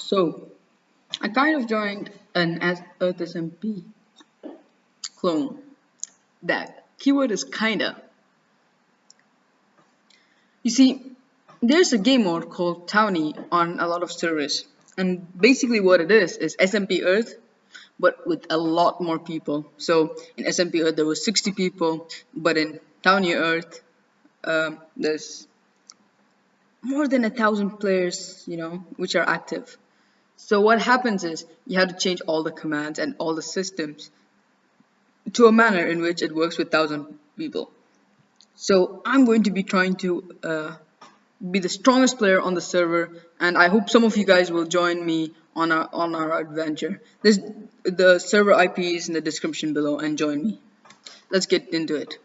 So I kind of joined an Earth SMP clone. That keyword is kinda. You see, there's a game mode called Townie on a lot of servers, and basically what it is SMP Earth, but with a lot more people. So in SMP Earth there was 60 people, but in Townie Earth there's more than 1,000 players, which are active. So what happens is you have to change all the commands and all the systems to a manner in which it works with 1,000 people. So I'm going to be trying to be the strongest player on the server, and I hope some of you guys will join me on our adventure. The server IP is in the description below, and join me. Let's get into it.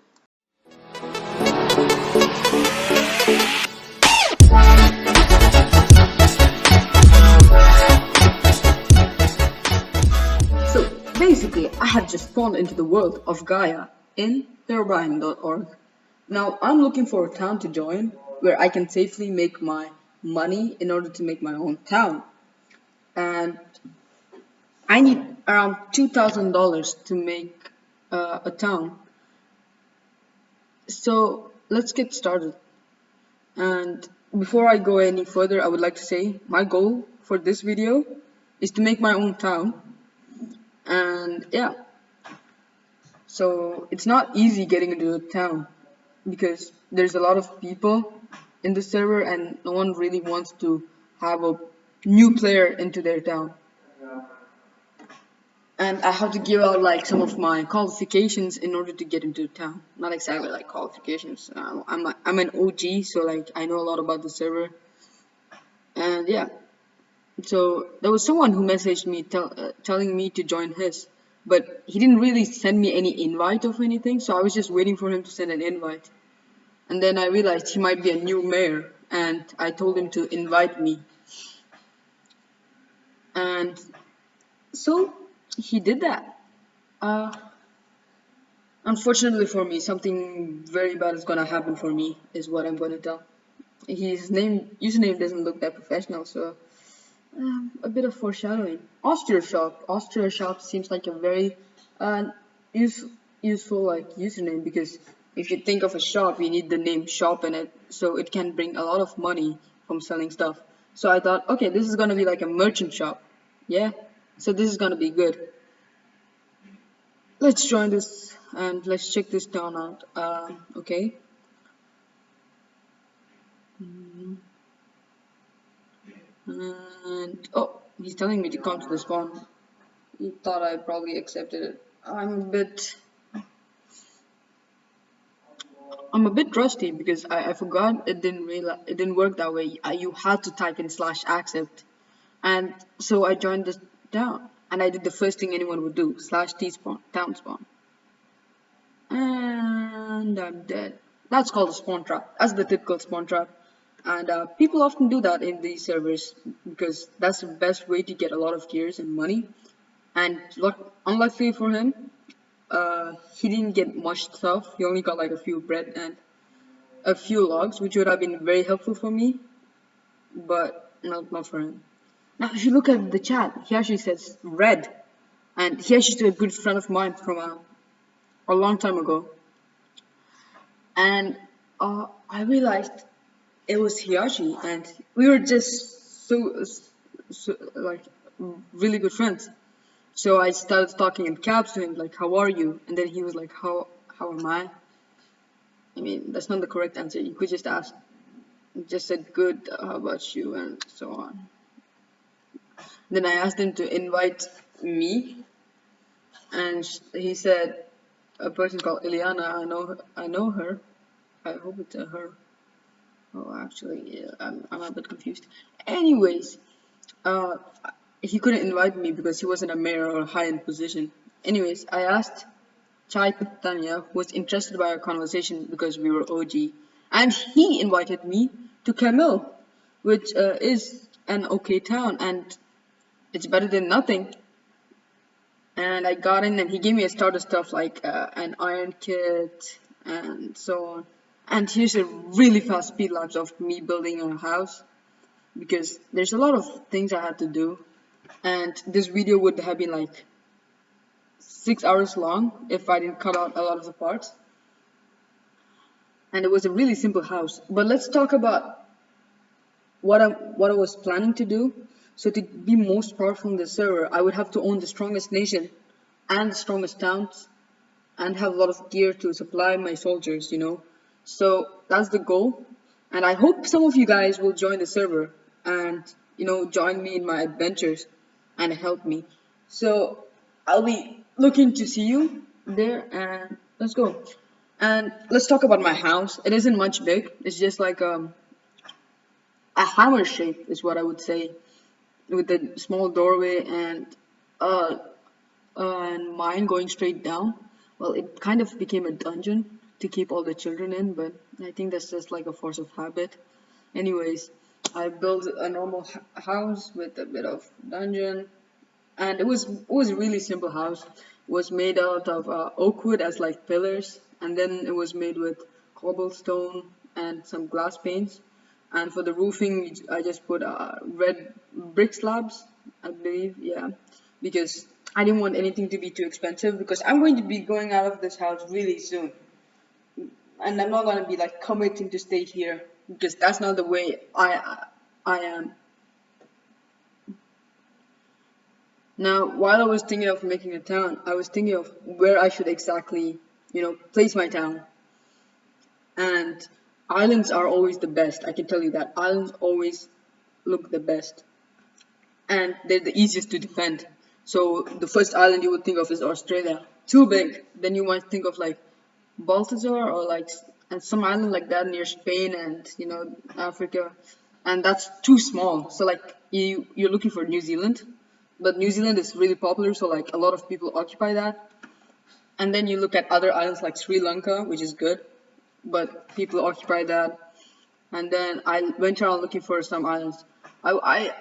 So basically, I have just spawned into the world of Gaia in Herobrine.org. Now I'm looking for a town to join where I can safely make my money in order to make my own town. And I need around $2,000 to make a town. So let's get started. And before I go any further, I would like to say my goal for this video is to make my own town. And yeah, so it's not easy getting into a town because there's a lot of people in the server and no one really wants to have a new player into their town. And I have to give out like some of my qualifications in order to get into the town. Not exactly like qualifications. I'm an OG, so like I know a lot about the server. And yeah, so there was someone who messaged me telling me to join his, but he didn't really send me any invite of anything, so I was just waiting for him to send an invite. And then I realized he might be a new mayor, and I told him to invite me. And so he did that. Unfortunately for me, something very bad is gonna happen for me, is what I'm gonna tell. His username doesn't look that professional, so a bit of foreshadowing. Austria shop seems like a very useful like username, because if you think of a shop, you need the name shop in it, so it can bring a lot of money from selling stuff. So I thought, okay, this is gonna be like a merchant shop. Yeah, so this is gonna be good. Let's join this and let's check this town out. Okay. And oh, he's telling me to come to the spawn. He thought I probably accepted it. I'm a bit rusty because I forgot it didn't work that way. You had to type in /accept, and so I joined this town and I did the first thing anyone would do, /t town spawn, and I'm dead. That's called a spawn trap. That's the typical spawn trap, and people often do that in these servers because that's the best way to get a lot of gears and money. And unluckily for him, he didn't get much stuff. He only got like a few bread and a few logs, which would have been very helpful for me, but not for him. Now, if you look at the chat, he actually says red, and he actually is a good friend of mine from a long time ago. And I realized it was Hiyashi, and we were just so like really good friends. So I started talking in caps to him, like, how are you? And then he was like, how am I? I mean, that's not the correct answer. You could just ask, just said, good, how about you? And so on. Then I asked him to invite me. And he said, a person called Ileana, I know her. I hope it's a her. Oh, actually, yeah, I'm a bit confused. Anyways, he couldn't invite me because he wasn't a mayor or a high-end position. Anyways, I asked Chai Tanya, who was interested by our conversation because we were OG, and he invited me to Camille, which is an okay town, and it's better than nothing. And I got in, and he gave me a starter stuff like an iron kit and so on. And here's a really fast speed lapse of me building a house. because there's a lot of things I had to do, and this video would have been like 6 hours long if I didn't cut out a lot of the parts. And it was a really simple house. But let's talk about what I was planning to do. So to be most powerful in the server, I would have to own the strongest nation and the strongest towns and have a lot of gear to supply my soldiers, you know. So that's the goal. And I hope some of you guys will join the server and, join me in my adventures and help me. So I'll be looking to see you there, and let's go. And let's talk about my house. It isn't much big. It's just like a hammer shape is what I would say, with a small doorway uh, and mine going straight down. Well, it kind of became a dungeon to keep all the children in, but I think that's just like a force of habit. Anyways, I built a normal house with a bit of dungeon, and it was a really simple house. It was made out of oak wood as like pillars, and then it was made with cobblestone and some glass panes. And for the roofing, I just put red brick slabs, I believe, yeah, because I didn't want anything to be too expensive, because I'm going to be going out of this house really soon, and I'm not going to be like committing to stay here, because that's not the way I am. Now, while I was thinking of making a town, I was thinking of where I should exactly, place my town. And islands are always the best. I can tell you that. Islands always look the best. And they're the easiest to defend. So the first island you would think of is Australia. Too big. Then you might think of like Balthazar or like and some island like that near Spain and Africa. And that's too small. So like you're looking for New Zealand, but New Zealand is really popular, so like a lot of people occupy that. And then you look at other islands like Sri Lanka, which is good, but people occupy that. And then I went around looking for some islands. I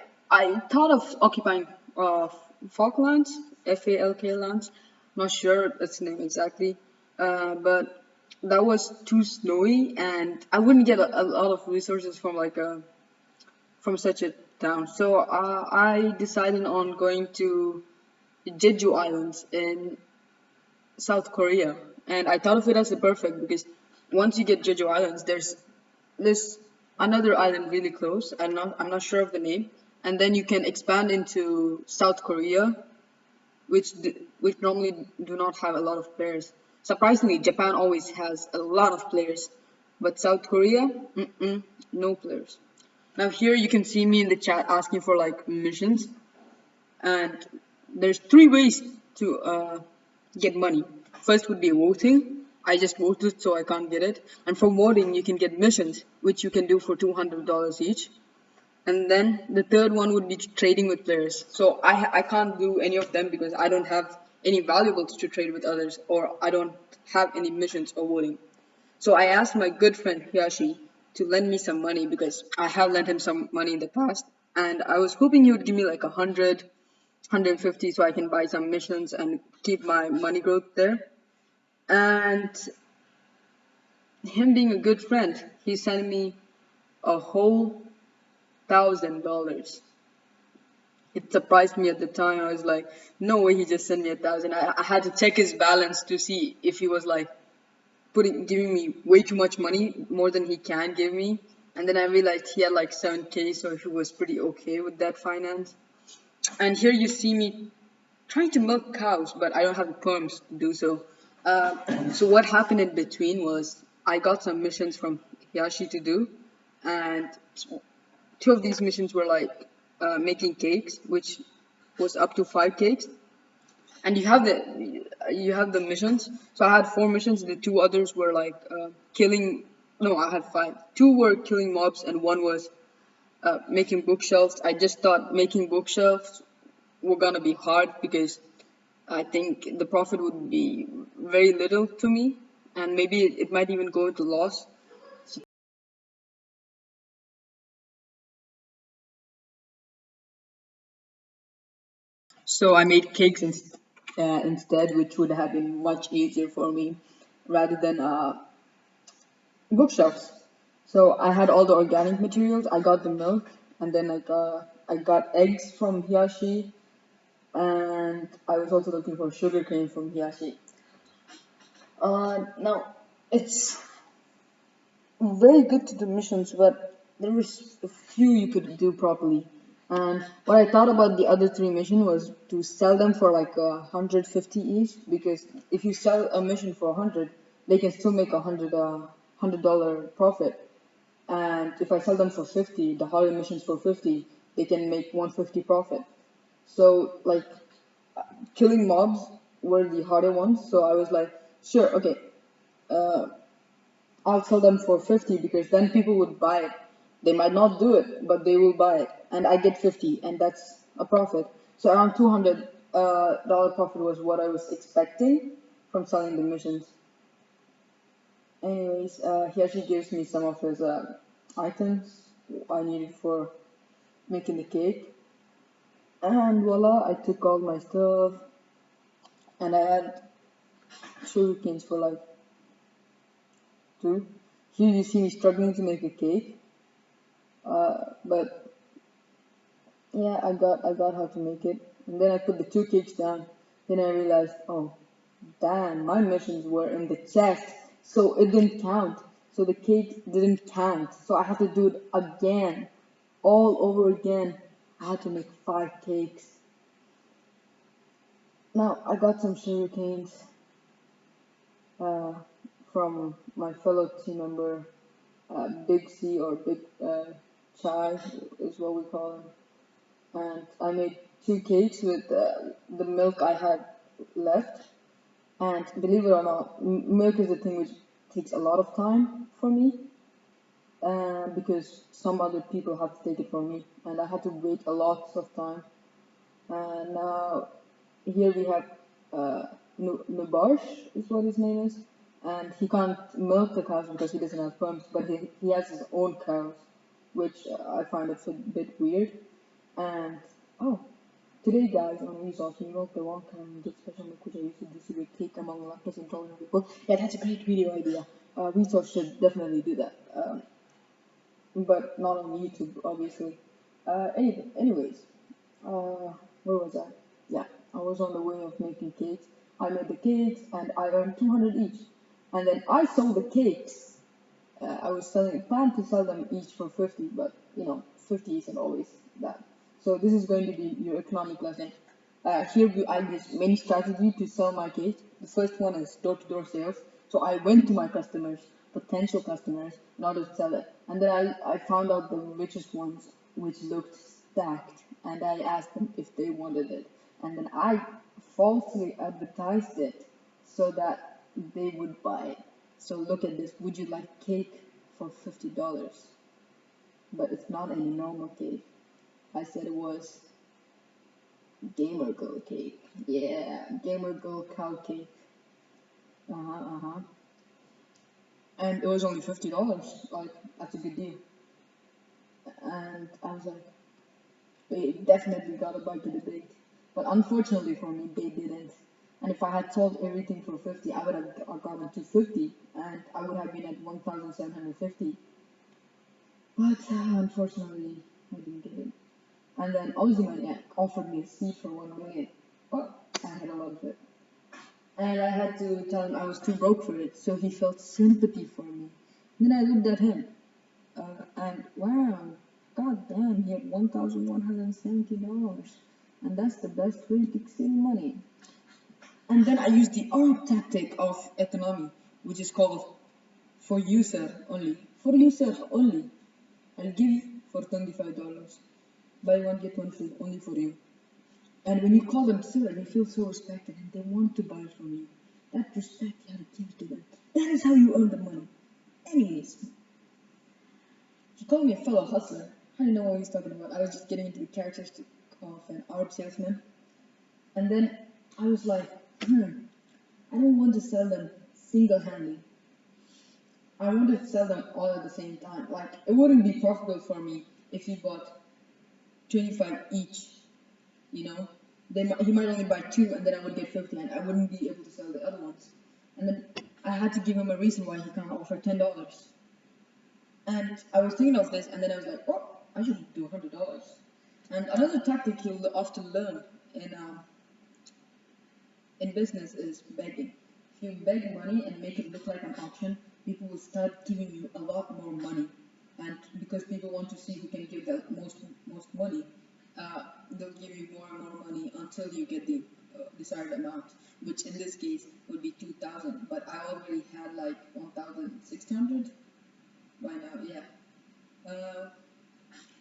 thought of occupying Falklands, Falk lands. Not sure that's the name exactly, but that was too snowy, and I wouldn't get a lot of resources from from such a town. So I decided on going to Jeju Islands in South Korea, and I thought of it as the perfect, because once you get Jeju Islands, there's this another island really close. I'm not sure of the name, and then you can expand into South Korea, which normally do not have a lot of players. Surprisingly, Japan always has a lot of players, but South Korea, no players. Now here you can see me in the chat asking for like missions, and there's three ways to get money. First would be voting. I just voted, so I can't get it. And from voting, you can get missions, which you can do for $200 each. And then the third one would be trading with players. So I can't do any of them because I don't have any valuables to trade with others, or I don't have any missions or voting. So I asked my good friend Hiyashi to lend me some money, because I have lent him some money in the past, and I was hoping he would give me like 150 so I can buy some missions and keep my money growth there. And him being a good friend, he sent me a whole $1,000. It surprised me at the time. I was like, no way he just sent me 1,000. I had to check his balance to see if he was like giving me way too much money, more than he can give me. And then I realized he had like 7K, so he was pretty okay with that finance. And here you see me trying to milk cows, but I don't have the perms to do so. So what happened in between was I got some missions from Hiyashi to do, and two of these missions were like making cakes, which was up to 5 cakes. And you have the missions. So I had 4 missions. The two others were like killing. No, I had 5. 2 were killing mobs, and 1 was making bookshelves. I just thought making bookshelves were gonna be hard, because I think the profit would be very little to me, and maybe it might even go into loss. So I made cakes instead, which would have been much easier for me rather than bookshelves. So I had all the organic materials. I got the milk, and then I got eggs from Hiyashi, and I was also looking for sugarcane from Hiyashi. Now it's very good to do missions, but there was a few you could do properly. And what I thought about the other three missions was to sell them for like 150 each, because if you sell a mission for 100, they can still make $100 profit. And if I sell them for 50, the harder missions for 50, they can make 150 profit. So like killing mobs were the harder ones. So I was like, sure, okay, uh, I'll sell them for 50 because then people would buy it. They might not do it, but they will buy it, and I get 50, and that's a profit. So around $200 profit was what I was expecting from selling the missions. Anyways, he actually gives me some of his items I needed for making the cake, and voila, I took all my stuff, and I had sugar canes for like two. Here you see me struggling to make a cake, but yeah, I got how to make it. And then I put the two cakes down. Then I realized, oh, damn, my missions were in the chest, so it didn't count. So the cake didn't count. So I had to do it again, all over again. I had to make 5 cakes. Now I got some sugar canes uh, from my fellow team member, Big C or Big Chai is what we call him. And I made 2 cakes with the milk I had left. And believe it or not, milk is a thing which takes a lot of time for me, because some other people have to take it for me, and I had to wait a lot of time. And now here we have Nubarsh is what his name is, and he can't milk the cows because he doesn't have pumps, but he has his own cows, which I find it's a bit weird. And oh, today, guys, on Resource, we milk the wrong kind and get special milk, which I used to distribute cake among lactose intolerant people. Yeah, that's a great video idea. Resource should definitely do that, but not on YouTube, obviously. Anyways, where was I? Yeah, I was on the way of making cakes. I made the cakes and I earned 200 each. And then I sold the cakes. I was planned to sell them each for 50, but 50 isn't always that. So this is going to be your economic lesson. Here I use many strategies to sell my cake. The first one is door-to-door sales. So I went to my customers, potential customers, in order to sell it. And then I found out the richest ones, which looked stacked, and I asked them if they wanted it. And then I falsely advertised it so that they would buy it. So look at this. Would you like cake for $50? But it's not any normal cake. I said it was gamer girl cake. Yeah, gamer girl cow cake. Uh-huh. And it was only $50. Like, that's a good deal. And I was like, they definitely got a bite to the bait. But unfortunately for me, they didn't. And if I had sold everything for 50, I would have gotten to 50, and I would have been at 1,750. But unfortunately, I didn't get it. And then Ozymandias offered me a seat for 1 million, but I had a lot of it. And I had to tell him I was too broke for it, so he felt sympathy for me. And then I looked at him, and wow, god damn, he had $1,170. And that's the best way to save money. And then I used the ARP tactic of economy, which is called for you sir only. For you sir only. I'll give for $25. Buy one, get one free, only for you. And when you call them sir, they feel so respected and they want to buy from you. That respect you have to give to them. That is how you earn the money. Anyways, he called me a fellow hustler. I didn't know what he was talking about. I was just getting into the characteristic of an ARP salesman. And then I was like, I don't want to sell them single-handedly. I want to sell them all at the same time. Like, it wouldn't be profitable for me if he bought 25 each, you know? He might only buy 2 and then I would get 50 and I wouldn't be able to sell the other ones. And then I had to give him a reason why he can't offer $10. And I was thinking of this and then I was like, oh, I should do $100. And another tactic you'll often learn in business is begging. If you beg money and make it look like an auction, people will start giving you a lot more money. And because people want to see who can give the most money, they'll give you more and more money until you get the desired amount, which in this case would be 2,000. But I already had like 1,600 by now. Yeah. Uh,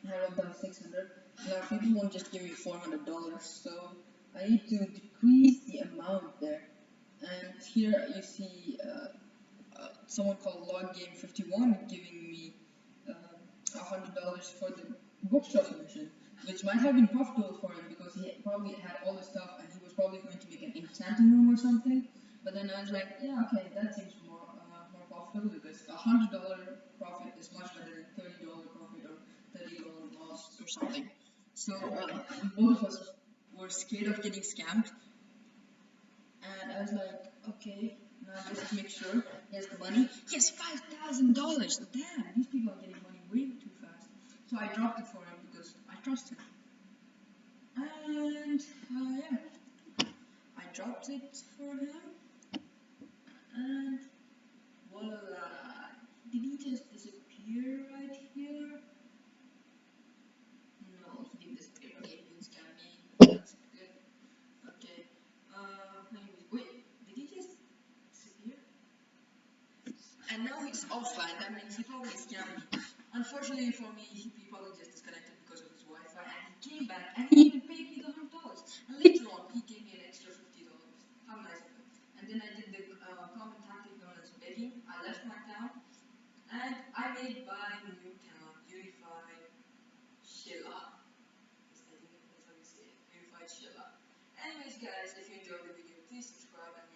I 1,600. Now people won't just give me $400, so I need to decrease the amount there. And here you see someone called LogGame51 giving me $100 for the bookshop mission, which might have been profitable for him because he probably had all the stuff and he was probably going to make an enchanting room or something. But then I was like, yeah, okay, that seems more profitable because $100 profit is much better than $30 profit or $30 loss or something. So both of us were scared of getting scammed, and I was like, okay, now just make sure he has the money. He has $5,000. Damn, these people are getting money way too fast. So I dropped it for him because I trust him. And yeah, I dropped it for him, and voila! Did he just disappear right here? No, he didn't disappear. Okay, he didn't scam me. That's good. Okay. Anyways, wait, did he just disappear? And now he's offline. That means he probably scammed me. Unfortunately for me, he probably just disconnected because of his Wi-Fi, and he came back and he even paid me the $100. And later on, he gave me an extra $50. How nice of him. And then I did the common tactic known as begging. I left my town, and I made my new town unified Shilla. I think that's how we say it. Unified Shilla. Anyways, guys, if you enjoyed the video, please subscribe and